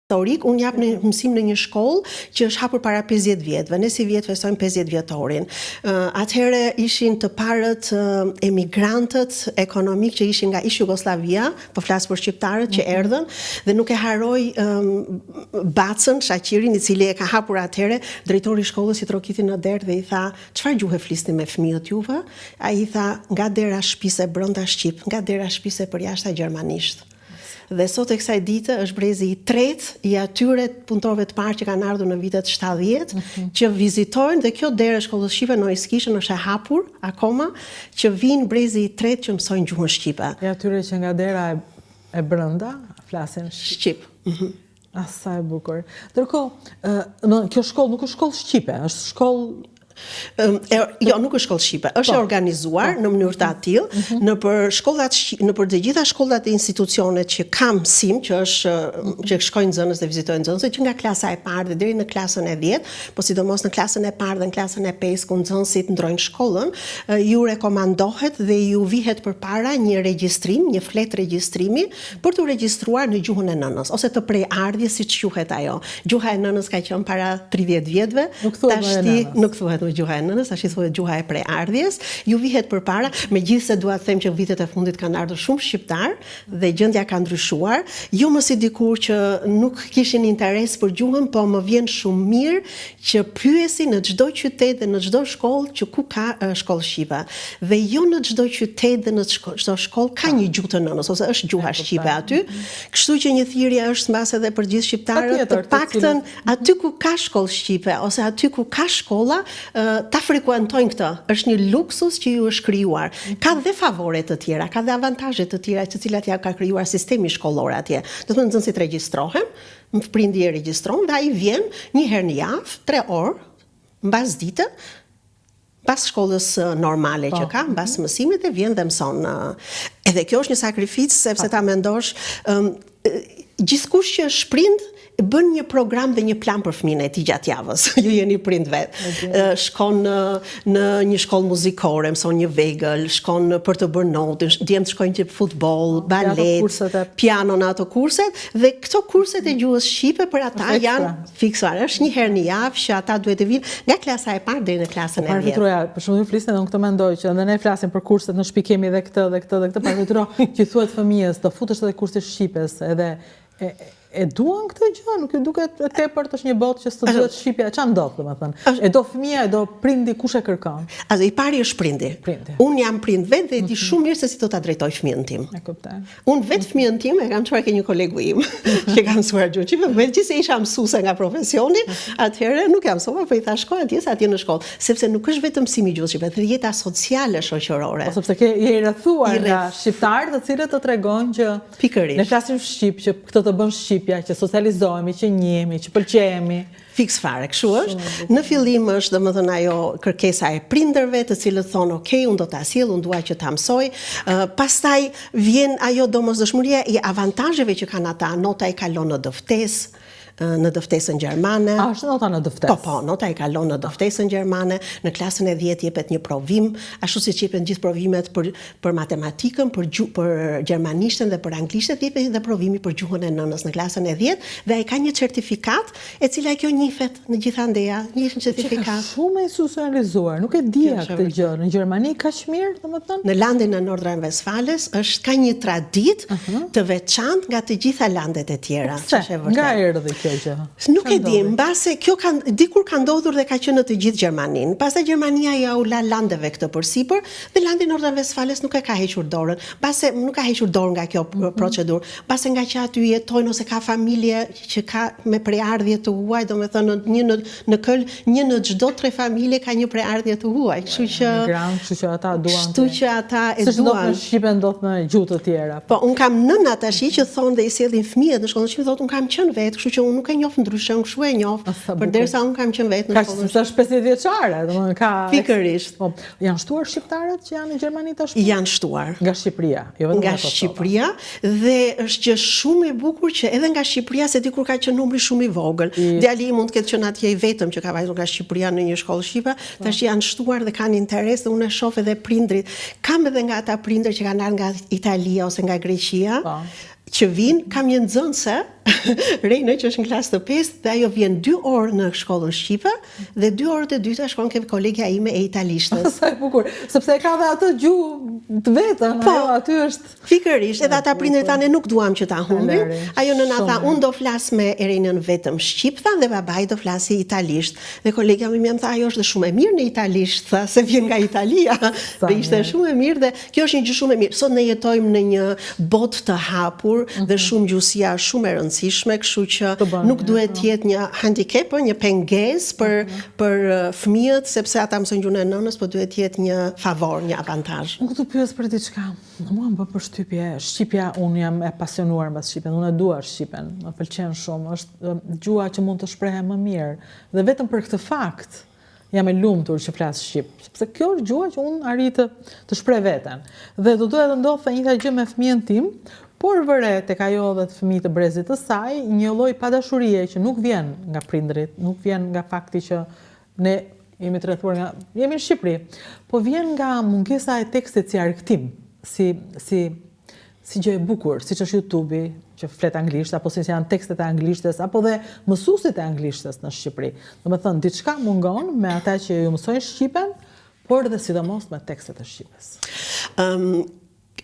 historik, unë jap në mësim në një shkollë që është hapur para 50 vjetëve. Ne si vjet festojmë 50 vjetorin. Atëherë ishin të parët emigrantët ekonomik që ishin nga ish Jugoslavia, po flas për shqiptarët që erdhën, dhe nuk e haroj Bacën, Shaqirin, i cili e ka hapur atëherë, drejtori i shkollës i trokiti në derë dhe i tha, çfarë gjuhë flisni me fëmijët juve? Ai i tha, nga dera shtëpisë brenda shqip, nga dera shtëpisë përjashta gjermanisht. Dhe sot e kësaj dite është brezi i tretë i atyre punëtorëve të parë që kanë ardhur në vitet 70 që vizitojnë, dhe kjo derë shkollës shqipe në Iskishën është e hapur akoma, që vinë brezi i tretë që mësojnë gjuhën shqipe. E atyre që nga dera e brenda flasin shqip. Sa e bukur. Ndërkohë, kjo shkollë nuk është shkollë shqipe, është shkollë jo, nuk është shkollë shqipe, është organizuar në mënyrë të tillë nëpër shkollat nëpër të gjitha shkollat e institucionet që kanë mësim, që shkojnë nxënës dhe vizitojnë nxënësit, që nga klasa e parë dhe deri në klasën e 10, po sidomos në klasën e parë dhe në klasën e 5 ku nxënësit ndrojnë shkollën, ju rekomandohet dhe ju vihet përpara një regjistrim, një fletë regjistrimi për të regjistruar në gjuhën e nënës ose të preardhjes siç quhet ajo. Gjuha e nënës ka qenë para 30 vjetëve, tashti nuk thuhet gjuha e nënës, tash i thuhet gjuha e preardhjes, ju vihet përpara, megjithëse dua të them që vitet e fundit kanë ardhur shumë shqiptar dhe gjendja ka ndryshuar, jo më si dikur që nuk kishin interes për gjuhën, po më vjen shumë mirë që pyesi në çdo qytet dhe në çdo shkollë që ku ka shkollë shqipe. Dhe jo në çdo qytet dhe në çdo shkollë ka një gjuhë të nënës ose është gjuha shqipe aty. Kështu që një thirrje është mbas edhe për gjithë shqiptarët, të paktën aty ku ka shkollë shqipe ose aty ku ka shkolla, ta frekuentojnë këtë. Është një luksus që ju është krijuar. Ka dhe favore të tjera, ka dhe avantazhe të tjera, të cilat ja ka krijuar sistemi shkollor atje. Do të thonë nxënësit regjistrohen, prindi e regjistron dhe ai vjen një herë në javë, 3 orë, mbas dite, pas shkollës normale që ka, mbas mësimit, e vjen dhe mëson. Edhe kjo është një sakrificë, sepse ta mendosh, gjithkush që është prind bën një program dhe një plan për fëmijën e tij gjatë javës. Ju jeni prind vet. Shkon në një shkollë muzikore, mëson një vegël, shkon për të bërë notë, djemt shkojnë në futboll, balet, piano në ato kurset, dhe këto kurset e gjuhës shqipe për ata janë fiksuar. Është një herë në javë që ata duhet të vinë nga klasa e parë deri në klasën e 10. Për shembull, flisni edhe këtë mendoj që edhe ne flasim për kurset në shtëpi, kemi edhe këtë, parvetro që thuhet fëmijës të futesh edhe kurse shqipes, edhe e duan këtë gjë, nuk ju duket e tepërt është një botë që studiohet shqipja, çfarë ndodh domethënë? E do fëmia, e do prindi, kush e kërkon? I pari është prindi. Unë jam prind vetë dhe e di shumë mirë se si do ta drejtoj fëmijën tim. E kuptoj. Unë vetë fëmijën tim e kam çuar ke një kolegu im që ka mësuar gjuhë shqipe, megjithëse isha mësuese nga profesioni, atëherë nuk jam mësuar, po i thash shkoj atje në shkollë, sepse nuk është vetëm mësimi i gjuhës shqipe, dhe jeta sociale shoqërore. Sepse je i rrethuar nga shqiptarë të cilët të tregojnë që ne flasim shqip, që këtë të bën shqip, që socializohemi, që njihemi, që pëlqehemi. Fiks fare, kështu është. Në fillim është domethënë ajo kërkesa e prindërve, të cilët thonë, "Ok, unë do ta sjell, unë dua që ta mësoj." Pastaj vjen ajo domosdoshmëria e avantazheve që kanë ata, nota e kalon në dëftesë, në dëftesën gjermane. Është nota në dëftesë? Po, nota e kalon në dëftesën gjermane, në klasën e 10 jepet një provim, ashtu siç jepen gjithë provimet për matematikën, për gjermanishten dhe për anglishtën, jepet edhe provimi për gjuhën e nënës në klasën e 10, dhe ai ka një certifikat e cila kjo njihet në gjithë andeja, një certifikat. Shumë e socializuar, nuk e dija këtë gjë. Në Gjermani kaq mirë, domethënë? Në landin e Nordrhein-Westfales ka një traditë të veçantë nga të gjitha landet e tjera. Nga erdhi? Nuk e di, mbase kjo dikur ka ndodhur dhe ka qenë në të gjithë Gjermaninë. Pastaj Gjermania ja u la landeve këtë përsipër dhe landi Nordrhein-Westfales nuk e ka hequr dorën. Mbase nuk ka hequr dorën nga kjo procedurë. Mbase nga që aty jetojnë ose ka familje që ka me preardhje të huaj, domethënë në Köln, një në çdo 3 familje ka një preardhje të huaj. Kështu që ata duan. Kështu që ata e duan. Ndodh në Shqipëri, ndodh në gjuhë të tjera. Po, un kam nëna tash që thonë dhe i sjellin fëmijët në shkollën shqipe, thotë un kam qenë vetë, kështu që un nuk e njoh ndryshe, unë kështu e njoh, përderisa unë kam qenë vetë në shkollën. Ka 50 vjeçare, domethënë ka. Pikërisht. Po, janë shtuar shqiptarët që janë në Gjermani tashmë? Janë shtuar. Nga Shqipëria, jo vetëm nga Shqipëria, dhe është gjë shumë e bukur që edhe nga Shqipëria, se dikur ka qenë numri shumë i vogël. Djali mund të ketë qenë atje i vetëm që ka vajtur nga Shqipëria në një shkollë shqipe, tash janë shtuar dhe kanë interes, dhe unë e shoh edhe prindrit. Kam edhe nga ata prindër që kanë ardhur nga Italia ose nga Greqia. që vinë, kam një nxënëse, Rejnë që është në klasë të 5 dhe ajo vjen 2 orë në shkollën shqipe dhe 2 orët e dyta shkon ke kolegja ime e italishtës. Sa e bukur, sepse ka dhe atë gjuhë të vetën, ajo aty është. Fikërisht, edhe ata prindërit tanë nuk duam që ta humbin. Ajo nëna tha, unë do flas me Erenën vetëm shqip, tha, dhe babai do flasi italisht. Dhe kolegja më më tha, ajo është shumë e mirë në italisht, tha, se vjen nga Italia. Dhe ishte shumë e mirë dhe kjo është një gjë shumë e mirë. Sot ne jetojmë në një botë të hapur dhe shumë gjuhësia shumë e rëndësishme, kështu që nuk duhet të jetë një handicap, një pengesë për fëmijët, sepse ata mësojnë gjuhën e nënës, por duhet të jetë një favor, një avantazh. Unë këtu pyes për diçka. Mua më bë përshtypje, shqipja, unë jam e pasionuar mbas shqipen, unë e dua shqipen, më pëlqen shumë, është gjuha që mund të shprehem më mirë. Dhe vetëm për këtë fakt jam e lumtur që flas shqip, sepse kjo është gjuha që unë arrit të shpreh veten. Dhe do doja të ndodhte një gjë me fëmijën tim, por vëre tek ajo dhe të fëmijët të brezit të saj, një lloj padashurie që nuk vjen nga prindrit, nuk vjen nga fakti që ne jemi të rrethuar nga jemi në Shqipëri, po vjen nga mungesa e tekstit si argëtim, si gjë e bukur, siç është YouTube-i që flet anglisht, apo siç janë tekstet e anglishtes, apo dhe mësuesit e anglishtes në Shqipëri. Domethënë, diçka mungon me ata që ju mësojnë shqipen, por dhe sidomos me tekstet e shqipes.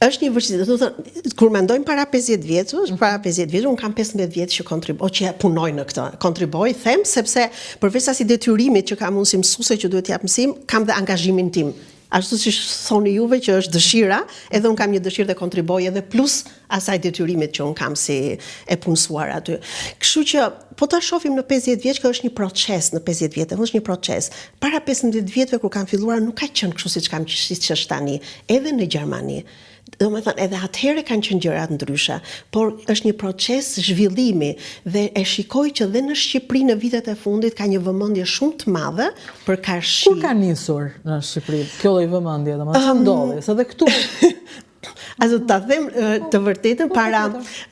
Është një vështirësi, do të thënë, kur mendojmë para 50 vjetësh, unë kam 15 vjet që kontriboj, që punoj në këtë. Kontriboj, them, sepse përveç asaj detyrimit që kam unë si mësuese që duhet t'jap mësim, kam dhe angazhimin tim. Ashtu si thoni juve që është dëshira, edhe unë kam një dëshirë dhe kontriboj edhe plus asaj detyrimit që unë kam si e punësuar aty. Kështu që po ta shohim në 50 vjeç, kjo është një proces në 50 vjet, është një proces. Para 15 vjetëve kur kam filluar nuk ka qenë kështu siç është tani, edhe në Gjermani. Domethënë edhe atëherë kanë qenë gjërat ndryshe, por është një proces zhvillimi dhe e shikoj që dhe në Shqipëri në vitet e fundit ka një vëmendje shumë të madhe për karshi. Kur ka nisur në Shqipëri kjo lloj vëmendje, domethënë ndodhi, se edhe këtu Also ta them të vërtetën para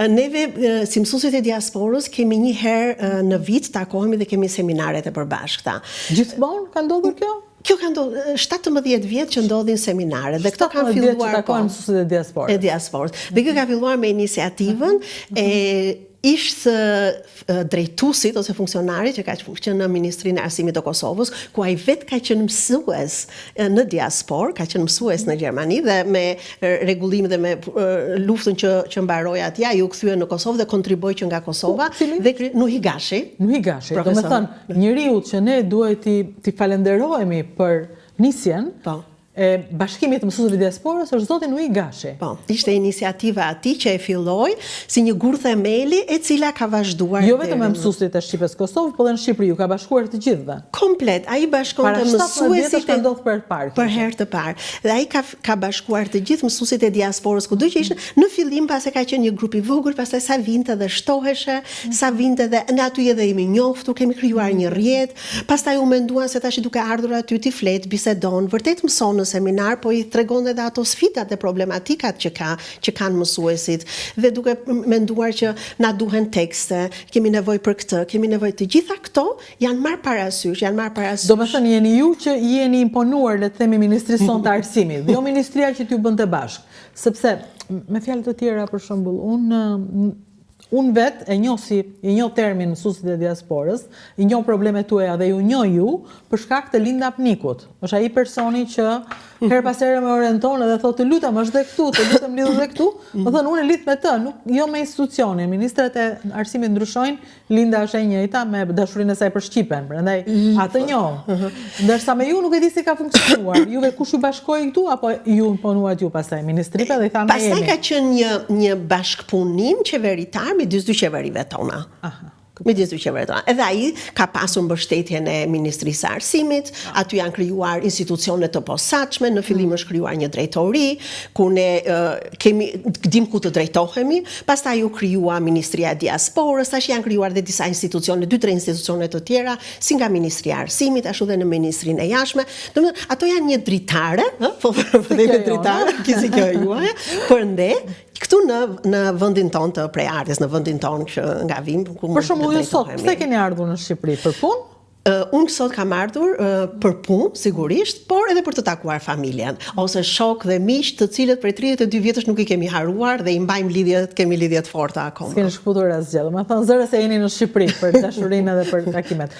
neve si mësuesit e diasporës kemi një herë në vit takohemi dhe kemi seminaret e përbashkëta. Gjithmonë ka ndodhur kjo? Kjo ka ndodhur 17 vjet që ndodhin seminare dhe këto kanë filluar mësuesit e diasporës. Dhe kjo ka filluar me iniciativën e ish drejtuesit ose funksionarit që ka qenë në Ministrinë e Arsimit të Kosovës, ku ai vetë ka qenë mësues në diasporë, ka qenë mësues në Gjermani dhe me rregullim dhe me luftën që mbaroi atje, ai u kthye në Kosovë dhe kontriboi që nga Kosova dhe Nuhigashi. Nuhigashi, domethënë njeriu që ne duhet t'i falenderojmë për nisjen. Bashkimit të mësuesve të diasporës është zoti Nuhigashi. Po, ishte iniciativa e tij që e filloi si një gur themeli e cila ka vazhduar. Jo vetëm me mësuesit e Shqipës Kosovë, por edhe në Shqipëri u ka bashkuar të gjithëve. Komplet, ai bashkonte mësuesit për herë të parë. Dhe ai ka bashkuar të gjithë mësuesit e diasporës kudo që ishin. Në fillim pas e ka qenë një grup i vogël, pastaj sa vinte dhe shtoheshe, sa vinte dhe ne aty edhe jemi njohur, kemi krijuar një rrjet, pastaj u menduan se tash duke ardhur aty ti flet, bisedon, vërtet mëson seminar, po i tregon edhe ato sfidat e problematikat që kanë mësuesit dhe duke menduar që na duhen tekste, kemi nevojë për këtë, kemi nevojë të gjitha këto janë marrë parasysh. Domethënë jeni ju që jeni imponuar, le të themi, Ministrisë sonë të Arsimit, dhe jo ministria që t'ju bënte bashkë, sepse me fjalë të tjera për shembull, unë vetë e njoh termin mësuesit e diasporës, i njoh problemet tuaja dhe ju njoh ju për shkak të Linda Apnikut. Është ai personi që her pas here më orienton dhe thotë lutem është dhe këtu, të lutem lidhu dhe këtu. Do thënë unë lidh me të, jo me institucionin. Ministrat e arsimit ndryshojnë, Linda është e njëjta me dashurinë e saj për shqipen, prandaj atë njoh. Ndërsa me ju nuk e di si ka funksionuar. Juve kush ju bashkoi këtu apo ju imponuat ju pastaj ministrive dhe i thanë pastaj ka qenë një bashkëpunim qeveritar midis dy qeverive tona. Midis dy qeverive tona. Edhe ai ka pasur mbështetjen e Ministrisë së Arsimit, aty janë krijuar institucione të posaçme, në fillim është krijuar një drejtori, ku ne dim ku të drejtohemi, pastaj u krijua Ministria e Diasporës, tash janë krijuar dhe disa institucione, 2-3 institucione të tjera, si nga Ministria e Arsimit, ashtu dhe në Ministrinë e Jashtme. Domethënë, ato janë një dritare, po themi dritare, kisi kjo juaja, por ende këtu në vendin tonë të Preardhjes, në vendin tonë që nga vim, ku për shembull ju sot, pse keni ardhur në Shqipëri për punë? Unë sot kam ardhur për punë, sigurisht, por edhe për të takuar familjen, ose shok dhe miq të cilët prej 32 vjetësh nuk i kemi haruar dhe i mbajmë lidhjet, kemi lidhjet forta akoma. S'keni shkputur asgjë. Do të thonë zëre se jeni në Shqipëri për dashurinë edhe për takimet.